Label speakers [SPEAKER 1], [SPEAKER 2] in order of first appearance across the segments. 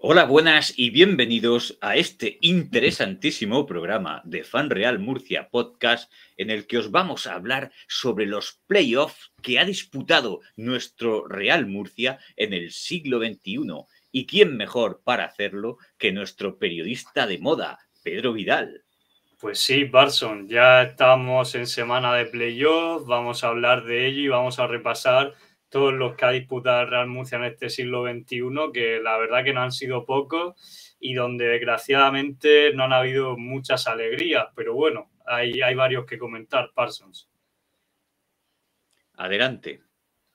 [SPEAKER 1] Hola, buenas y bienvenidos a este interesantísimo programa de Fan Real Murcia Podcast en el que os vamos a hablar sobre los playoffs que ha disputado nuestro Real Murcia en el siglo XXI. ¿Y quién mejor para hacerlo que nuestro periodista de moda, Pedro Vidal?
[SPEAKER 2] Pues sí, Barson, ya estamos en semana de playoff, vamos a hablar de ello y vamos a repasar todos los que ha disputado el Real Murcia en este siglo XXI, que la verdad que no han sido pocos y donde desgraciadamente no han habido muchas alegrías, pero bueno, hay varios que comentar, Parsons.
[SPEAKER 1] Adelante.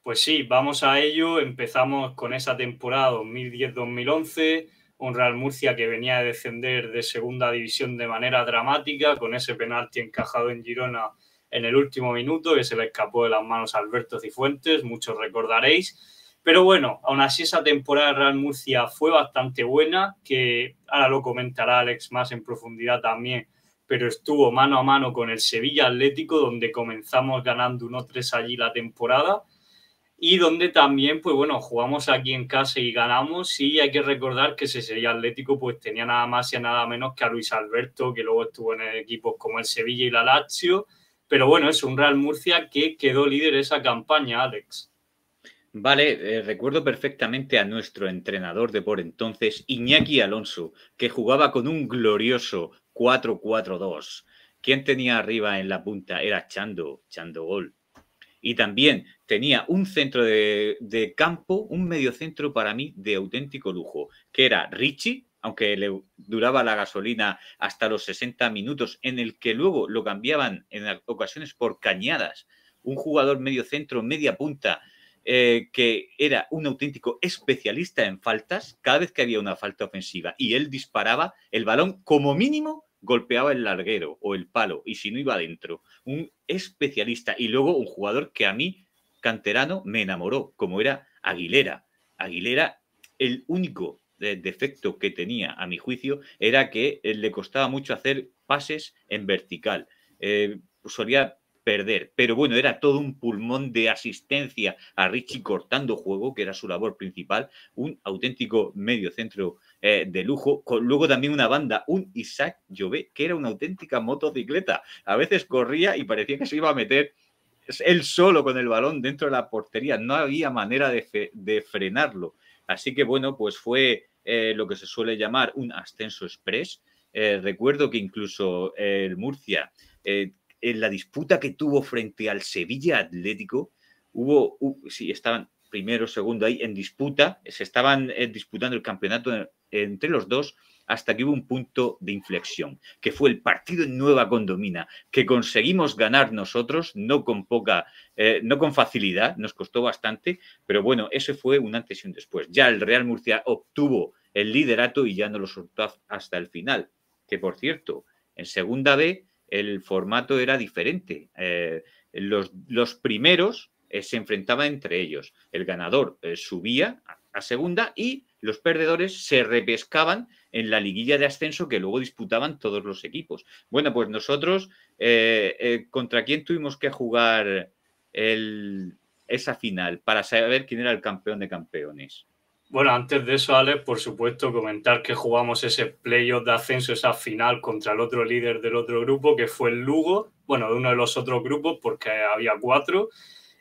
[SPEAKER 2] Pues sí, vamos a ello. Empezamos con esa temporada 2010-2011, un Real Murcia que venía de descender de segunda división de manera dramática, con ese penalti encajado en Girona en el último minuto, que se le escapó de las manos a Alberto Cifuentes, muchos recordaréis. Pero bueno, aún así esa temporada de Real Murcia fue bastante buena, que ahora lo comentará Alex más en profundidad también, pero estuvo mano a mano con el Sevilla Atlético, donde comenzamos ganando 1-3 allí la temporada y donde también, pues bueno, jugamos aquí en casa y ganamos. Y hay que recordar que ese Sevilla Atlético pues tenía nada más y nada menos que a Luis Alberto, que luego estuvo en equipos como el Sevilla y la Lazio. Pero bueno, es un Real Murcia que quedó líder esa campaña, Alex.
[SPEAKER 1] Vale, recuerdo perfectamente a nuestro entrenador de por entonces, Iñaki Alonso, que jugaba con un glorioso 4-4-2. ¿Quién tenía arriba en la punta? Era Chando Gol. Y también tenía un centro de campo, un mediocentro para mí de auténtico lujo, que era Richie, aunque le duraba la gasolina hasta los 60 minutos, en el que luego lo cambiaban en ocasiones por Cañadas, un jugador mediocentro, media punta, que era un auténtico especialista en faltas. Cada vez que había una falta ofensiva y él disparaba, el balón como mínimo golpeaba el larguero o el palo, y si no iba adentro. Un especialista. Y luego un jugador que a mí, canterano, me enamoró, como era Aguilera. Aguilera, el único defecto que tenía, a mi juicio, era que le costaba mucho hacer pases en vertical. Solía perder, pero bueno, era todo un pulmón de asistencia a Richie cortando juego, que era su labor principal, un auténtico medio centro de lujo, con luego también una banda, un Isaac Llobé, que era una auténtica motocicleta, a veces corría y parecía que se iba a meter él solo con el balón dentro de la portería, no había manera de frenarlo, así que bueno, pues fue lo que se suele llamar un ascenso express. Recuerdo que incluso el Murcia, en la disputa que tuvo frente al Sevilla Atlético, sí, estaban primero, segundo ahí en disputa, se estaban disputando el campeonato entre los dos, hasta que hubo un punto de inflexión, que fue el partido en Nueva Condomina, que conseguimos ganar nosotros, no con facilidad, nos costó bastante, pero bueno, ese fue un antes y un después. Ya el Real Murcia obtuvo el liderato y ya no lo soltó hasta el final, que por cierto, en segunda B el formato era diferente. Los primeros se enfrentaban entre ellos. El ganador subía a segunda y los perdedores se repescaban en la liguilla de ascenso que luego disputaban todos los equipos. Bueno, pues nosotros, ¿contra quién tuvimos que jugar esa final para saber quién era el campeón de campeones?
[SPEAKER 2] Bueno, antes de eso, Alex, por supuesto, comentar que jugamos ese playoff de ascenso, esa final contra el otro líder del otro grupo, que fue el Lugo, bueno, de uno de los otros grupos, porque había 4,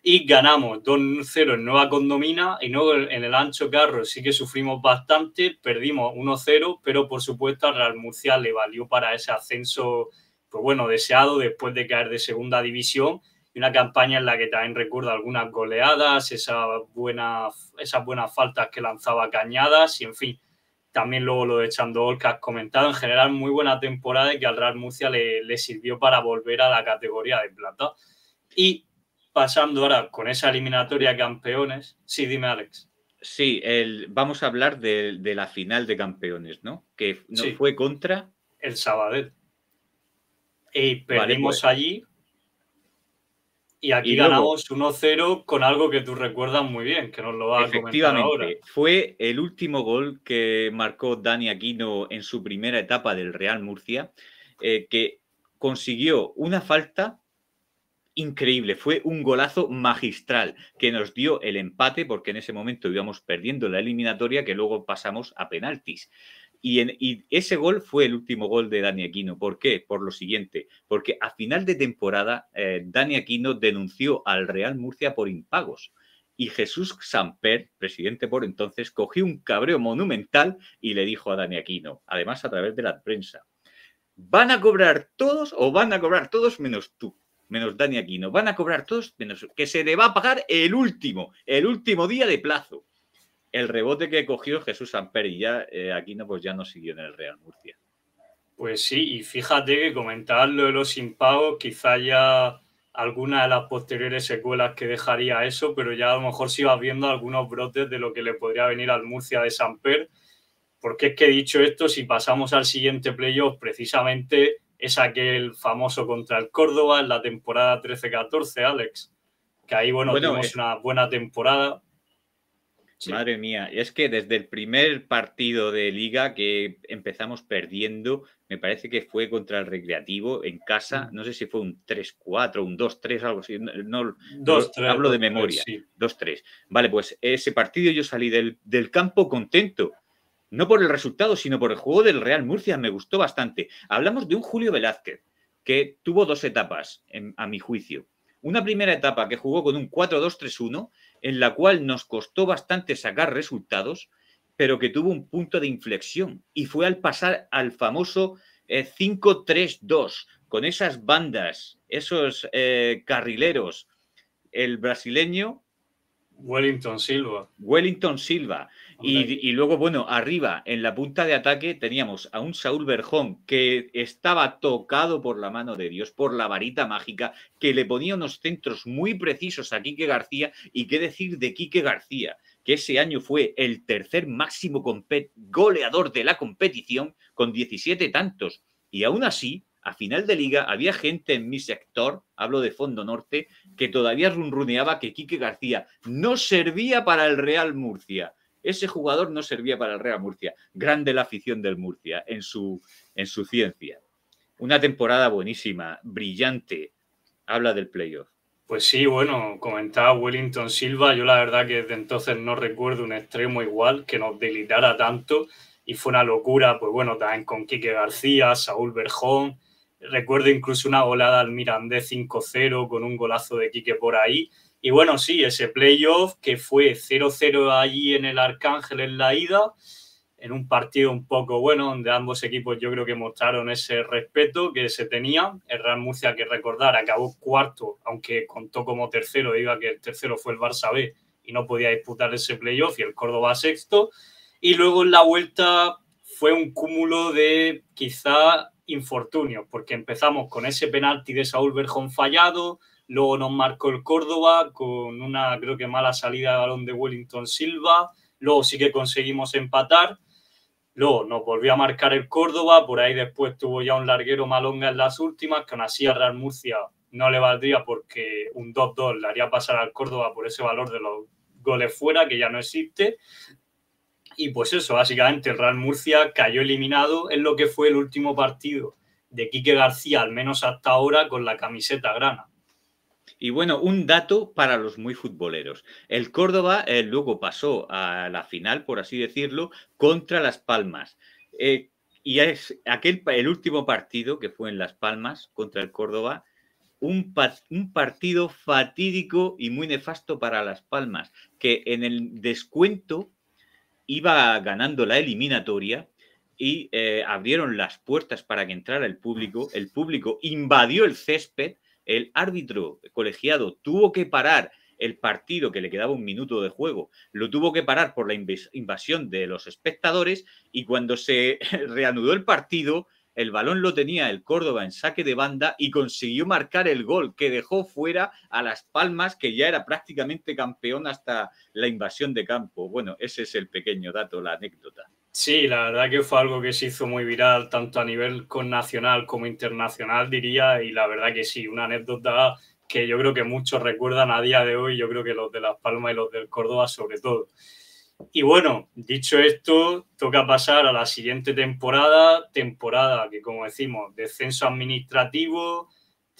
[SPEAKER 2] y ganamos 2-0 en Nueva Condomina, y luego en el Ancho Carro sí que sufrimos bastante, perdimos 1-0, pero por supuesto al Real Murcia le valió para ese ascenso, pues bueno, deseado después de caer de segunda división, y una campaña en la que también recuerdo algunas goleadas, esas buenas faltas que lanzaba Cañadas y, en fin, también luego lo de Chandogol que has comentado. En general, muy buena temporada y que al Real Murcia le sirvió para volver a la categoría de plata. Y pasando ahora con esa eliminatoria de campeones. Sí, dime, Alex.
[SPEAKER 1] Sí, vamos a hablar de la final de campeones, ¿no? Que no,
[SPEAKER 2] Sí,
[SPEAKER 1] fue contra...
[SPEAKER 2] el Sabadell. Y
[SPEAKER 1] Vale, pues...
[SPEAKER 2] perdimos allí. Y aquí
[SPEAKER 1] Y luego,
[SPEAKER 2] ganamos 1-0 con algo que tú recuerdas muy bien, que nos lo vas a comentar ahora.
[SPEAKER 1] efectivamente, fue el último gol que marcó Dani Aquino en su primera etapa del Real Murcia, que consiguió una falta increíble, fue un golazo magistral que nos dio el empate porque en ese momento íbamos perdiendo la eliminatoria que luego pasamos a penaltis. Y ese gol fue el último gol de Dani Aquino. ¿Por qué? Por lo siguiente, porque a final de temporada Dani Aquino denunció al Real Murcia por impagos. Y Jesús Samper, presidente por entonces, cogió un cabreo monumental y le dijo a Dani Aquino, además a través de la prensa, ¿van a cobrar todos o van a cobrar todos menos tú? Menos Dani Aquino. Van a cobrar todos menos que se le va a pagar el último día de plazo. El rebote que cogió Jesús Samper y ya Aquino pues ya no siguió en el Real Murcia.
[SPEAKER 2] Pues sí, y fíjate que comentar lo de los impagos, quizá ya alguna de las posteriores secuelas que dejaría eso, pero ya a lo mejor sí vas viendo algunos brotes de lo que le podría venir al Murcia de Samper, porque es que dicho esto, si pasamos al siguiente playoff, precisamente es aquel famoso contra el Córdoba en la temporada 13-14, Alex, que ahí, bueno, tuvimos una buena temporada.
[SPEAKER 1] Sí. Madre mía, es que desde el primer partido de Liga que empezamos perdiendo, me parece que fue contra el Recreativo en casa, no sé si fue un 3-4, un 2-3, algo así, no,
[SPEAKER 2] 2-3,
[SPEAKER 1] hablo de memoria, sí. 2-3. Vale, pues ese partido yo salí del campo contento, no por el resultado, sino por el juego del Real Murcia, me gustó bastante. Hablamos de un Julio Velázquez que tuvo dos etapas, a mi juicio. Una primera etapa que jugó con un 4-2-3-1, en la cual nos costó bastante sacar resultados, pero que tuvo un punto de inflexión y fue al pasar al famoso 5-3-2, con esas bandas, esos carrileros, el brasileño
[SPEAKER 2] Wellington
[SPEAKER 1] Silva. Y luego, bueno, arriba, en la punta de ataque, teníamos a un Saúl Berjón que estaba tocado por la mano de Dios, por la varita mágica, que le ponía unos centros muy precisos a Quique García. Y qué decir de Quique García, que ese año fue el tercer máximo goleador de la competición, con 17 tantos. Y aún así, a final de liga, había gente en mi sector, hablo de Fondo Norte, que todavía runruneaba que Quique García no servía para el Real Murcia. Ese jugador no servía para el Real Murcia. Grande la afición del Murcia en su ciencia. Una temporada buenísima, brillante. Habla del playoff.
[SPEAKER 2] Pues sí, bueno, comentaba Wellington Silva. Yo la verdad que desde entonces no recuerdo un extremo igual que nos delitara tanto y fue una locura, pues bueno, también con Quique García, Saúl Berjón. Recuerdo incluso una golada al Mirandés 5-0 con un golazo de Quique por ahí. Y bueno, sí, ese playoff que fue 0-0 allí en el Arcángel en la ida, en un partido un poco bueno, donde ambos equipos yo creo que mostraron ese respeto que se tenía. El Real Murcia, que recordar, acabó cuarto, aunque contó como tercero, diga que el tercero fue el Barça B y no podía disputar ese playoff, y el Córdoba sexto. Y luego en la vuelta fue un cúmulo de quizá infortunios, porque empezamos con ese penalti de Saúl Berjón fallado, luego nos marcó el Córdoba con una, creo que mala salida de balón de Wellington Silva, luego sí que conseguimos empatar, luego nos volvió a marcar el Córdoba, por ahí después tuvo ya un larguero Malonga en las últimas, que aún así a Real Murcia no le valdría porque un 2-2 le haría pasar al Córdoba por ese valor de los goles fuera, que ya no existe. Y pues eso, básicamente el Real Murcia cayó eliminado en lo que fue el último partido de Quique García, al menos hasta ahora, con la camiseta grana.
[SPEAKER 1] Y bueno, un dato para los muy futboleros. El Córdoba luego pasó a la final, por así decirlo, contra Las Palmas. Y es el último partido que fue en Las Palmas contra el Córdoba, un partido fatídico y muy nefasto para Las Palmas, que en el descuento iba ganando la eliminatoria y abrieron las puertas para que entrara el público invadió el césped, el árbitro colegiado tuvo que parar el partido, que le quedaba un minuto de juego, lo tuvo que parar por la invasión de los espectadores, y cuando se reanudó el partido, el balón lo tenía el Córdoba en saque de banda y consiguió marcar el gol que dejó fuera a Las Palmas, que ya era prácticamente campeón hasta la invasión de campo. Bueno, ese es el pequeño dato, la anécdota.
[SPEAKER 2] Sí, la verdad que fue algo que se hizo muy viral, tanto a nivel nacional como internacional, diría, y la verdad que sí, una anécdota que yo creo que muchos recuerdan a día de hoy, yo creo que los de Las Palmas y los del Córdoba sobre todo. Y bueno, dicho esto, toca pasar a la siguiente temporada que, como decimos, descenso administrativo,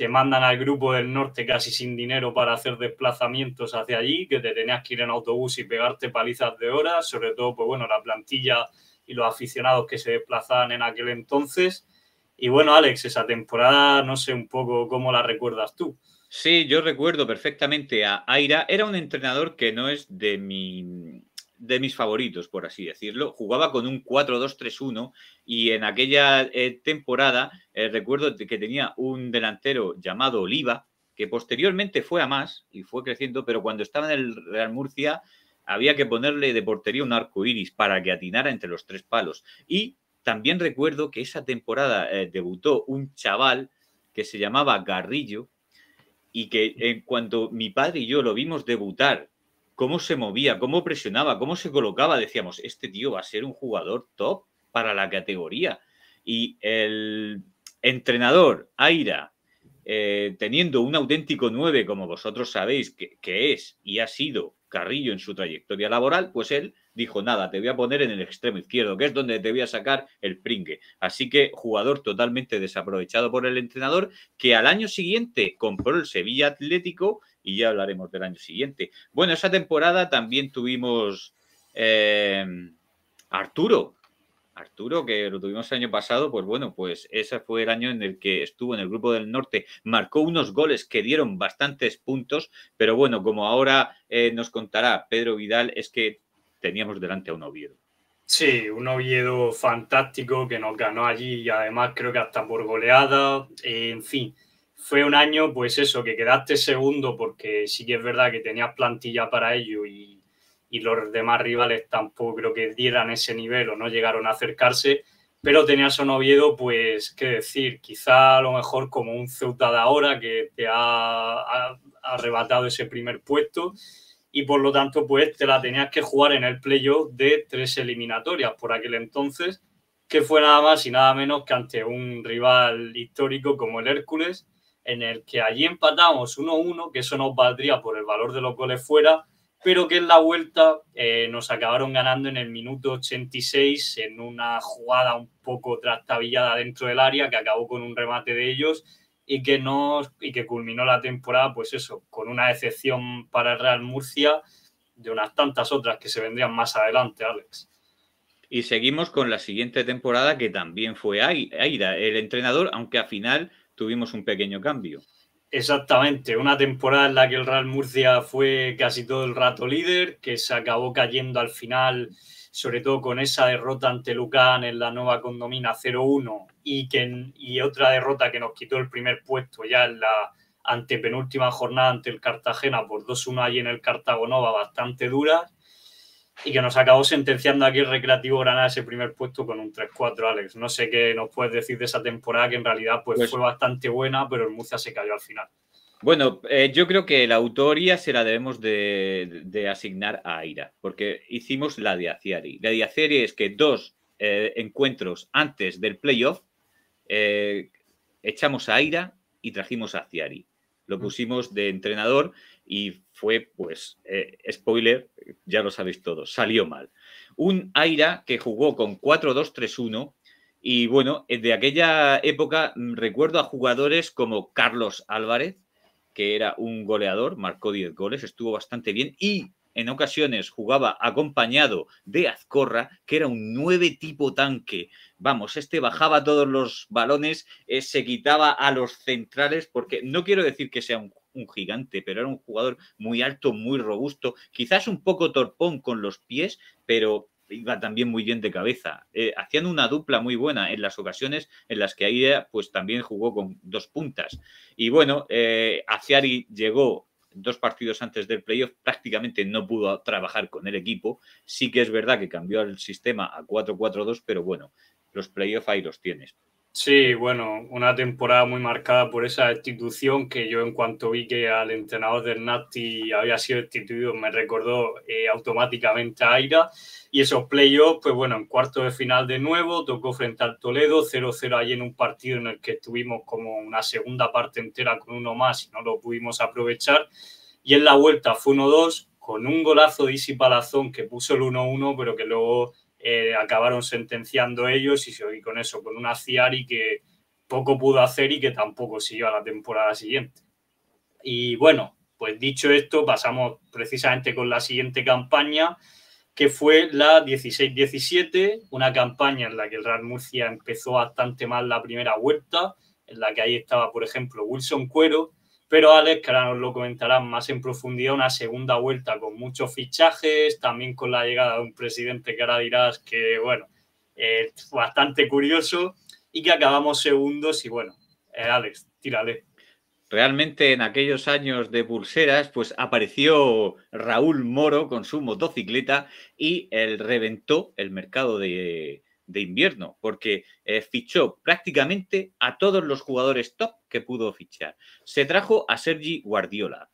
[SPEAKER 2] te mandan al grupo del norte casi sin dinero para hacer desplazamientos hacia allí, que te tenías que ir en autobús y pegarte palizas de horas, sobre todo, pues bueno, la plantilla y los aficionados que se desplazaban en aquel entonces. Y bueno, Alex, esa temporada, no sé un poco cómo la recuerdas tú.
[SPEAKER 1] Sí, yo recuerdo perfectamente a Aira. Era un entrenador que no es de mis favoritos, por así decirlo. Jugaba con un 4-2-3-1 y en aquella temporada recuerdo que tenía un delantero llamado Oliva, que posteriormente fue a más y fue creciendo, pero cuando estaba en el Real Murcia había que ponerle de portería un arco iris para que atinara entre los 3 palos. Y también recuerdo que esa temporada debutó un chaval que se llamaba Garrillo, y que en cuanto mi padre y yo lo vimos debutar, cómo se movía, cómo presionaba, cómo se colocaba, decíamos, este tío va a ser un jugador top para la categoría. Y el entrenador, Aira, teniendo un auténtico 9, como vosotros sabéis que es y ha sido Carrillo en su trayectoria laboral, pues él dijo, nada, te voy a poner en el extremo izquierdo, que es donde te voy a sacar el pringue. Así que jugador totalmente desaprovechado por el entrenador, que al año siguiente compró el Sevilla Atlético y ya hablaremos del año siguiente. Bueno, esa temporada también tuvimos Arturo, que lo tuvimos el año pasado, pues bueno, pues ese fue el año en el que estuvo en el Grupo del Norte, marcó unos goles que dieron bastantes puntos, pero bueno, como ahora nos contará Pedro Vidal, es que teníamos delante a un Oviedo.
[SPEAKER 2] Sí, un Oviedo fantástico que nos ganó allí y además creo que hasta por goleada, en fin, fue un año pues eso, que quedaste segundo porque sí que es verdad que tenías plantilla para ello y los demás rivales tampoco creo que dieran ese nivel o no llegaron a acercarse, pero tenías un Oviedo pues, qué decir, quizá a lo mejor como un Ceuta de ahora que te ha arrebatado ese primer puesto y por lo tanto pues te la tenías que jugar en el playoff de 3 eliminatorias por aquel entonces, que fue nada más y nada menos que ante un rival histórico como el Hércules, en el que allí empatamos 1-1, que eso nos valdría por el valor de los goles fuera, pero que en la vuelta nos acabaron ganando en el minuto 86 en una jugada un poco trastabillada dentro del área que acabó con un remate de ellos y que culminó la temporada, pues eso, con una decepción para el Real Murcia de unas tantas otras que se vendrían más adelante, Alex.
[SPEAKER 1] Y seguimos con la siguiente temporada, que también fue Aira, el entrenador, aunque al final tuvimos un pequeño cambio.
[SPEAKER 2] Exactamente, una temporada en la que el Real Murcia fue casi todo el rato líder, que se acabó cayendo al final, sobre todo con esa derrota ante Lucan en la Nueva Condomina 0-1 y otra derrota que nos quitó el primer puesto ya en la antepenúltima jornada ante el Cartagena por 2-1 allí en el Cartagonova, bastante dura, y que nos acabó sentenciando aquí el Recreativo Granada ese primer puesto con un 3-4, Alex. No sé qué nos puedes decir de esa temporada que en realidad pues fue bastante buena, pero el Murcia se cayó al final.
[SPEAKER 1] Bueno, yo creo que la autoría se la debemos de asignar a Aira, porque hicimos la de Aciari. La de Aciari es que 2 encuentros antes del playoff echamos a Aira y trajimos a Aciari. Lo pusimos de entrenador y fue, pues, spoiler, ya lo sabéis todos, salió mal. Un Aira que jugó con 4-2-3-1 y bueno, de aquella época recuerdo a jugadores como Carlos Álvarez, que era un goleador, marcó 10 goles, estuvo bastante bien y en ocasiones jugaba acompañado de Azcorra, que era un 9 tipo tanque. Vamos, este bajaba todos los balones, se quitaba a los centrales, porque no quiero decir que sea un gigante, pero era un jugador muy alto, muy robusto, quizás un poco torpón con los pies, pero iba también muy bien de cabeza. Hacían una dupla muy buena en las ocasiones en las que Aida pues también jugó con 2 puntas. Y bueno, Aciari llegó 2 partidos antes del playoff, prácticamente no pudo trabajar con el equipo. Sí que es verdad que cambió el sistema a 4-4-2, pero bueno, los playoffs ahí los tienes.
[SPEAKER 2] Sí, bueno, una temporada muy marcada por esa destitución que yo en cuanto vi que al entrenador del Nasti había sido destituido me recordó automáticamente a Aira y esos playoffs, pues bueno, en cuartos de final de nuevo, tocó frente al Toledo, 0-0 allí en un partido en el que estuvimos como una segunda parte entera con uno más y no lo pudimos aprovechar y en la vuelta fue 1-2 con un golazo de Isi Palazón que puso el 1-1 pero que luego acabaron sentenciando ellos y con eso, con una Ciari que poco pudo hacer y que tampoco siguió a la temporada siguiente. Y bueno, pues dicho esto, pasamos precisamente con la siguiente campaña, que fue la 16-17, una campaña en la que el Real Murcia empezó bastante mal la primera vuelta, en la que ahí estaba, por ejemplo, Wilson Cuero, pero Alex, que ahora nos lo comentarán más en profundidad, una segunda vuelta con muchos fichajes, también con la llegada de un presidente que ahora dirás que, bueno, bastante curioso, y que acabamos segundos y, bueno, Alex, tírale.
[SPEAKER 1] Realmente en aquellos años de pulseras, pues apareció Raúl Moro con su motocicleta y él reventó el mercado de invierno, porque fichó prácticamente a todos los jugadores top que pudo fichar. Se trajo a Sergi Guardiola,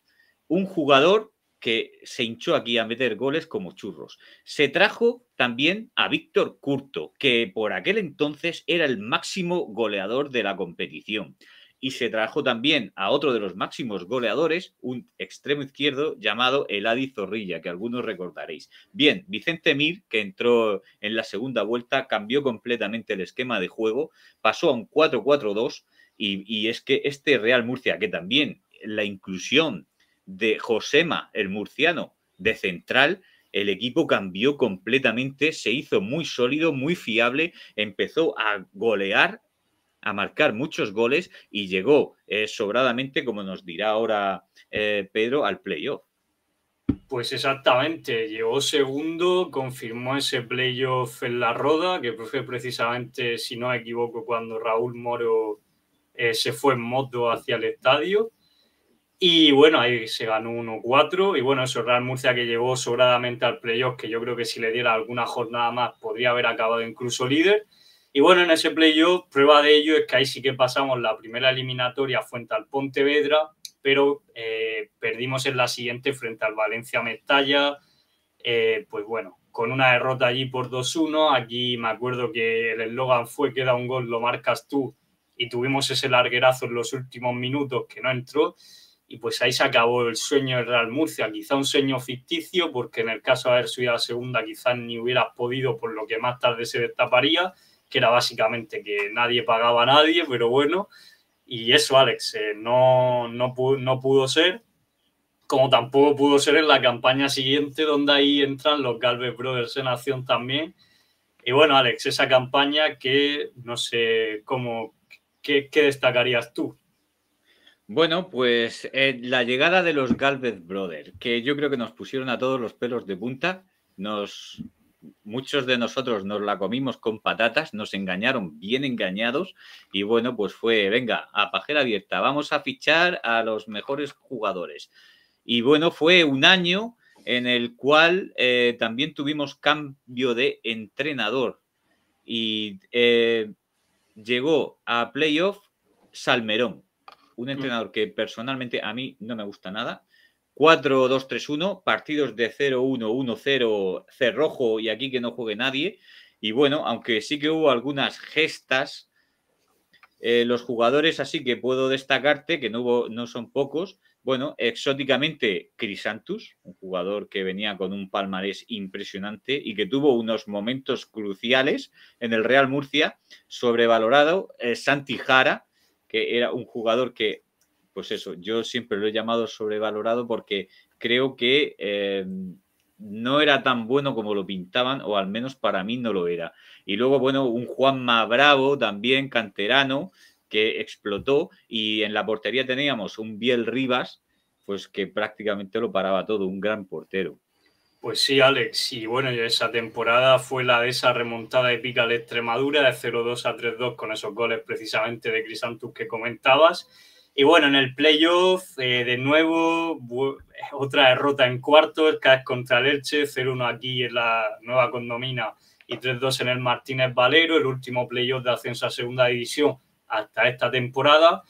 [SPEAKER 1] un jugador que se hinchó aquí a meter goles como churros. Se trajo también a Víctor Curto, que por aquel entonces era el máximo goleador de la competición. Y se trajo también a otro de los máximos goleadores, un extremo izquierdo llamado Eladi Zorrilla, que algunos recordaréis. Bien, Vicente Mir, que entró en la segunda vuelta, cambió completamente el esquema de juego, pasó a un 4-4-2 y es que este Real Murcia, que también la inclusión de Josema, el murciano, de central, el equipo cambió completamente, se hizo muy sólido, muy fiable, empezó a golear, a marcar muchos goles y llegó sobradamente, como nos dirá ahora Pedro, al playoff.
[SPEAKER 2] Pues exactamente, llegó segundo, confirmó ese playoff en la Roda, que fue precisamente, si no me equivoco, cuando Raúl Moro se fue en moto hacia el estadio. Y bueno, ahí se ganó 1-4. Y bueno, eso, Real Murcia que llegó sobradamente al playoff, que yo creo que si le diera alguna jornada más podría haber acabado incluso líder. Y bueno, en ese playoff, prueba de ello es que ahí sí que pasamos la primera eliminatoria frente al Pontevedra, pero perdimos en la siguiente frente al Valencia Mestalla. Pues bueno, con una derrota allí por 2-1. Aquí me acuerdo que el eslogan fue queda un gol, lo marcas tú. Y tuvimos ese larguerazo en los últimos minutos que no entró. Y pues ahí se acabó el sueño del Real Murcia. Quizá un sueño ficticio, porque en el caso de haber subido a la segunda quizás ni hubieras podido, por lo que más tarde se destaparía, que era básicamente que nadie pagaba a nadie, pero bueno. Y eso, Alex, no pudo ser, como tampoco pudo ser en la campaña siguiente, donde ahí entran los Galvez Brothers en acción también. Y bueno, Alex, esa campaña que no sé cómo, ¿qué destacarías tú?
[SPEAKER 1] Bueno, pues la llegada de los Galvez Brothers, que yo creo que nos pusieron a todos los pelos de punta, muchos de nosotros nos la comimos con patatas, nos engañaron bien engañados y bueno, pues fue, venga, a pajera abierta, vamos a fichar a los mejores jugadores. Y bueno, fue un año en el cual también tuvimos cambio de entrenador y llegó a playoff Salmerón, un entrenador que personalmente a mí no me gusta nada. 4-2-3-1, partidos de 0-1, 1-0, cerrojo y aquí que no juegue nadie. Y bueno, aunque sí que hubo algunas gestas, los jugadores así que puedo destacarte, que no son pocos. Bueno, exóticamente Crisantus, un jugador que venía con un palmarés impresionante y que tuvo unos momentos cruciales en el Real Murcia, sobrevalorado. Santi Jara, que era un jugador que, pues eso, yo siempre lo he llamado sobrevalorado porque creo que no era tan bueno como lo pintaban, o al menos para mí no lo era. Y luego, bueno, un Juanma Bravo, también canterano, que explotó, y en la portería teníamos un Biel Rivas, pues que prácticamente lo paraba todo, un gran portero.
[SPEAKER 2] Pues sí, Alex, y bueno, esa temporada fue la de esa remontada épica al Extremadura de 0-2 a 3-2 con esos goles precisamente de Crisantus que comentabas. Y bueno, en el playoff, de nuevo, otra derrota en cuartos, caes contra el Elche, 0-1 aquí en la nueva condomina y 3-2 en el Martínez Valero, el último playoff de ascenso a segunda división hasta esta temporada.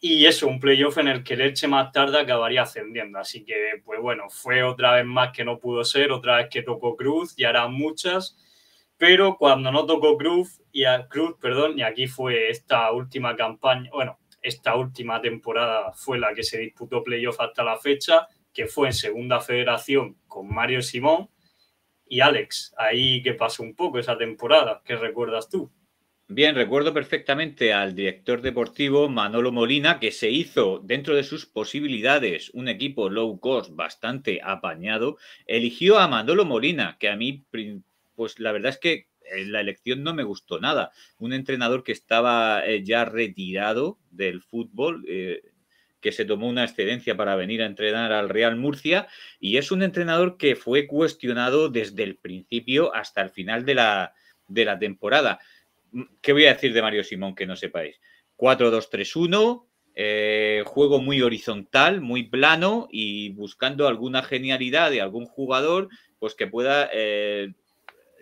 [SPEAKER 2] Y eso, un playoff en el que el Elche más tarde acabaría ascendiendo. Así que, pues bueno, fue otra vez más que no pudo ser, otra vez que tocó Cruz, y harán muchas. Pero cuando no tocó Cruz, y aquí fue esta última campaña, bueno, esta última temporada fue la que se disputó playoff hasta la fecha, que fue en Segunda Federación con Mario Simón. Y Alex, ahí que pasó un poco esa temporada, ¿qué recuerdas tú?
[SPEAKER 1] Bien, recuerdo perfectamente al director deportivo Manolo Molina, que se hizo dentro de sus posibilidades un equipo low cost bastante apañado. Eligió a Manolo Molina, que a mí, pues la verdad es que la elección no me gustó nada. Un entrenador que estaba ya retirado del fútbol, que se tomó una excedencia para venir a entrenar al Real Murcia, y es un entrenador que fue cuestionado desde el principio hasta el final de la temporada. ¿Qué voy a decir de Mario Simón que no sepáis? 4-2-3-1, juego muy horizontal, muy plano y buscando alguna genialidad de algún jugador pues que pueda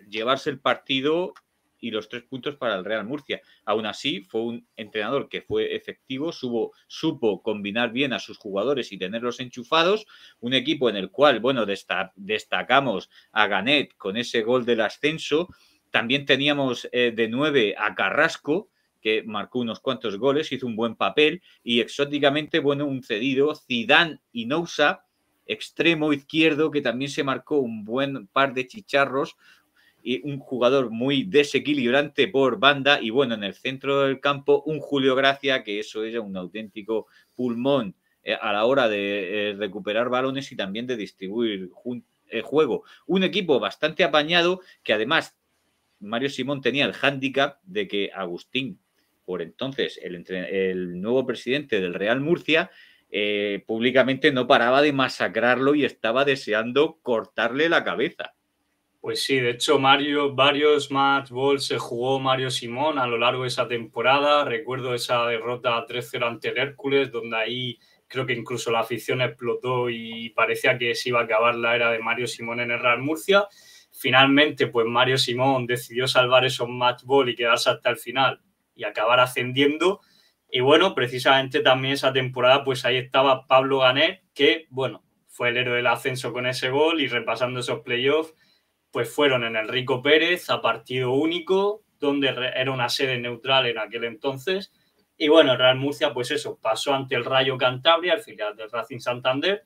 [SPEAKER 1] llevarse el partido y los 3 puntos para el Real Murcia. Aún así, fue un entrenador que fue efectivo, supo combinar bien a sus jugadores y tenerlos enchufados. Un equipo en el cual, bueno, destacamos a Ganet con ese gol del ascenso. También teníamos de 9 a Carrasco, que marcó unos cuantos goles, hizo un buen papel. Y exóticamente, bueno, un cedido, Zidane y Nousa, extremo izquierdo, que también se marcó un buen par de chicharros, y un jugador muy desequilibrante por banda, y bueno, en el centro del campo un Julio Gracia, que eso era un auténtico pulmón a la hora de recuperar balones y también de distribuir juego. Un equipo bastante apañado, que además Mario Simón tenía el hándicap de que Agustín, por entonces el nuevo presidente del Real Murcia, públicamente no paraba de masacrarlo y estaba deseando cortarle la cabeza.
[SPEAKER 2] Pues sí, de hecho, varios match balls se jugó Mario Simón a lo largo de esa temporada. Recuerdo esa derrota 3-0 ante el Hércules, donde ahí creo que incluso la afición explotó y parecía que se iba a acabar la era de Mario Simón en el Real Murcia. Finalmente, pues Mario Simón decidió salvar esos match ball y quedarse hasta el final y acabar ascendiendo. Y bueno, precisamente también esa temporada, pues ahí estaba Pablo Ganet, que, bueno, fue el héroe del ascenso con ese gol y repasando esos playoffs, pues fueron en el Rico Pérez a partido único, donde era una sede neutral en aquel entonces. Y bueno, el Real Murcia, pues eso, pasó ante el Rayo Cantabria, el filial del Racing Santander,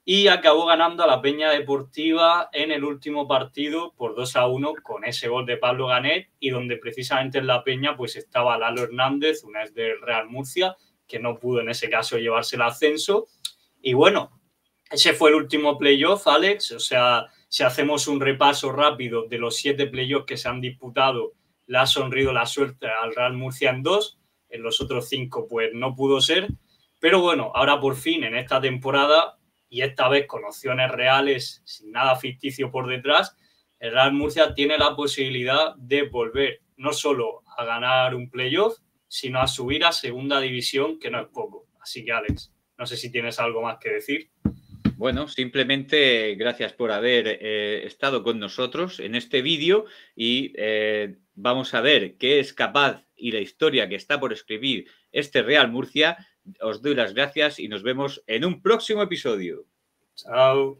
[SPEAKER 2] y acabó ganando a la Peña Deportiva en el último partido por 2-1 con ese gol de Pablo Ganet, y donde precisamente en la Peña pues estaba Lalo Hernández, una ex del Real Murcia, que no pudo en ese caso llevarse el ascenso. Y bueno, ese fue el último playoff, Alex. O sea, si hacemos un repaso rápido de los 7 playoffs que se han disputado, le ha sonrido la suerte al Real Murcia en 2, en los otros 5 pues no pudo ser. Pero bueno, ahora por fin en esta temporada, y esta vez con opciones reales, sin nada ficticio por detrás, el Real Murcia tiene la posibilidad de volver no solo a ganar un playoff, sino a subir a segunda división, que no es poco. Así que, Alex, no sé si tienes algo más que decir.
[SPEAKER 1] Bueno, simplemente gracias por haber estado con nosotros en este vídeo y vamos a ver qué es capaz y la historia que está por escribir este Real Murcia. Os doy las gracias y nos vemos en un próximo episodio.
[SPEAKER 2] Chao.